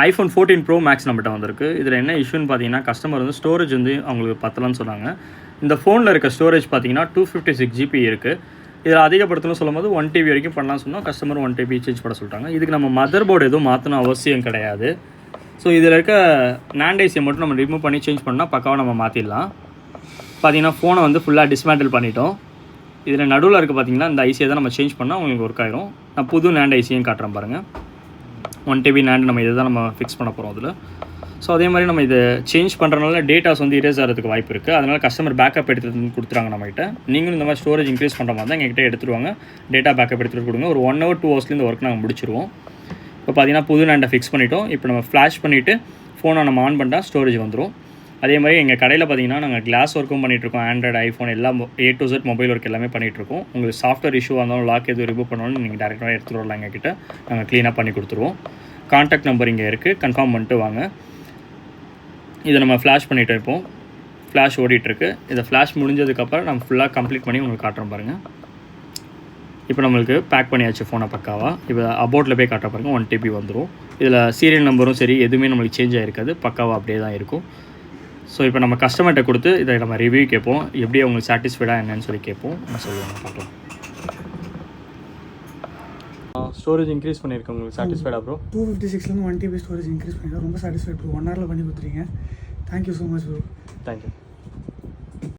IPhone 14 bro maths நம்மகிட்ட வந்திருக்கு. இதில் என்ன இஷ்யூன்னு பார்த்தீங்கன்னா, கஸ்டமர் வந்து ஸ்டோரேஜ் வந்து அவங்களுக்கு பத்தலன்னு சொன்னாங்க. இந்த ஃபோனில் இருக்க ஸ்டோரேஜ் பார்த்தீங்கன்னா 256 ஜிபி இருக்குது. இதில் அதிகப்படுத்தணும்னு சொல்லும்போது 1 டிபி வரைக்கும் பண்ணலாம் சொன்னால் கஸ்டமர் 1 டிபி சேஞ்ச் பண்ண சொல்லிட்டாங்க. இதுக்கு நம்ம மதர் போர்டு எதுவும் மாற்றணும் அவசியம் கிடையாது. ஸோ இதில் இருக்க NAND ஐசியை மட்டும் நம்ம ரிமூவ் பண்ணி சேஞ்ச் பண்ணால் பக்காவாக நம்ம மாற்றிடலாம். பார்த்தீங்கன்னா ஃபோனை வந்து ஃபுல்லாக டிஸ்மேண்டில் பண்ணிட்டோம். இதில் நடுவில் இருக்க பார்த்தீங்கன்னா இந்த ஐசியை தான் நம்ம சேஞ்ச் பண்ணால் உங்களுக்கு ஒர்க் ஆயிரும். நான் புது NAND ஐசியும் காட்டுறேன் பாருங்கள். 1 டிபி NAND நம்ம இதை தான் நம்ம ஃபிக்ஸ் பண்ண போகிறோம் அதில். ஸோ அதே மாதிரி நம்ம இதை சேஞ்ச் பண்ணுறதுனால டேட்டாஸ் வந்து இரேஸ் ஆகிறதுக்கு வாய்ப்பு இருக்குது. அதனால் கஸ்டமர் பேக்கப் எடுத்து கொடுத்துறாங்க நம்மகிட்ட. நீங்களும் இந்த மாதிரி ஸ்டோரேஜ் இன்க்ரீஸ் பண்ணுற மாதிரி தான் எங்ககிட்ட எடுத்துருவாங்க. டேட்டா பேக்கப் எடுத்துகிட்டு கொடுங்க. ஒரு 1 hour 2 hours இந்த ஒர்க் நாங்கள் முடிச்சிருவோம். இப்போ பார்த்தீங்கன்னா புது NAND ஃபிக்ஸ் பண்ணிட்டோம். இப்போ நம்ம ஃப்ளாஷ் பண்ணிவிட்டு ஃபோனை நம்ம ஆன் பண்ணிட்டா ஸ்டோரேஜ் வந்துடும். அதே மாதிரி எங்கள் கடையில் பார்த்தீங்கன்னா நாங்கள் கிளாஸ் ஒர்க்கும் பண்ணிகிட்ருக்கோம். ஆண்ட்ராய்டு, ஐஃபோன் எல்லாம் A to Z mobile work எல்லாமே பண்ணிகிட்ருக்கோம். உங்களுக்கு சாஃப்ட்வேர் இஷ்யூவாக இருந்தாலும் லாக் எதுவும் ரிமூவ் பண்ணாலும் நீங்கள் டேரெக்டாக எடுத்துகிட்டு வரலாம் எங்ககிட்ட. நாங்கள் க்ளீனாக பண்ணி கொடுத்துருவோம். கான்டாக்ட் நம்பர் இங்கே இருக்குது, கன்ஃபார்ம் பண்ணிட்டு வாங்க. இதை நம்ம ஃப்ளாஷ் பண்ணிவிட்டு இருப்போம். ஃப்ளாஷ் ஓடிட்டுருக்கு. இதை ஃப்ளாஷ் முடிஞ்சதுக்கப்புறம் நம்ம ஃபுல்லாக கம்ப்ளீட் பண்ணி உங்களுக்கு காட்டுறோம் பாருங்கள். இப்போ நம்மளுக்கு பேக் பண்ணியாச்சு ஃபோனை பக்காவாக. இப்போ அபோட்டில் போய் காட்டுற பாருங்கள் 1 டிபி வந்துடும். இதில் சீரியல் நம்பரும் சரி எதுவுமே நம்மளுக்கு சேஞ்ச் ஆகிருக்காது. பக்காவாக அப்படியே தான் இருக்கும். ஸோ இப்போ நம்ம கஸ்டமர்கிட்ட கொடுத்து இதை நம்ம ரிவ்யூ கேட்போம். எப்படி அவங்களுக்கு சாட்டிஸ்ஃபைடாக என்னன்னு சொல்லி கேட்போம். நான் சொல்லுவாங்க பார்க்கலாம். ஸ்டோரேஜ் இன்க்ரீஸ் பண்ணியிருக்கேன். உங்களுக்கு சாட்டிஸ்ஃபைடாக ப்ரோ? 256லேருந்து 1 டிபி ஸ்டோரேஜ் இன்க்ரீஸ் பண்ணியிருக்கேன். ரொம்ப சாட்டிஸ்ஃபைட் ப்ரோ. 1 hourல பண்ணி கொடுத்துருங்க. Thank you so much bro. Thank you.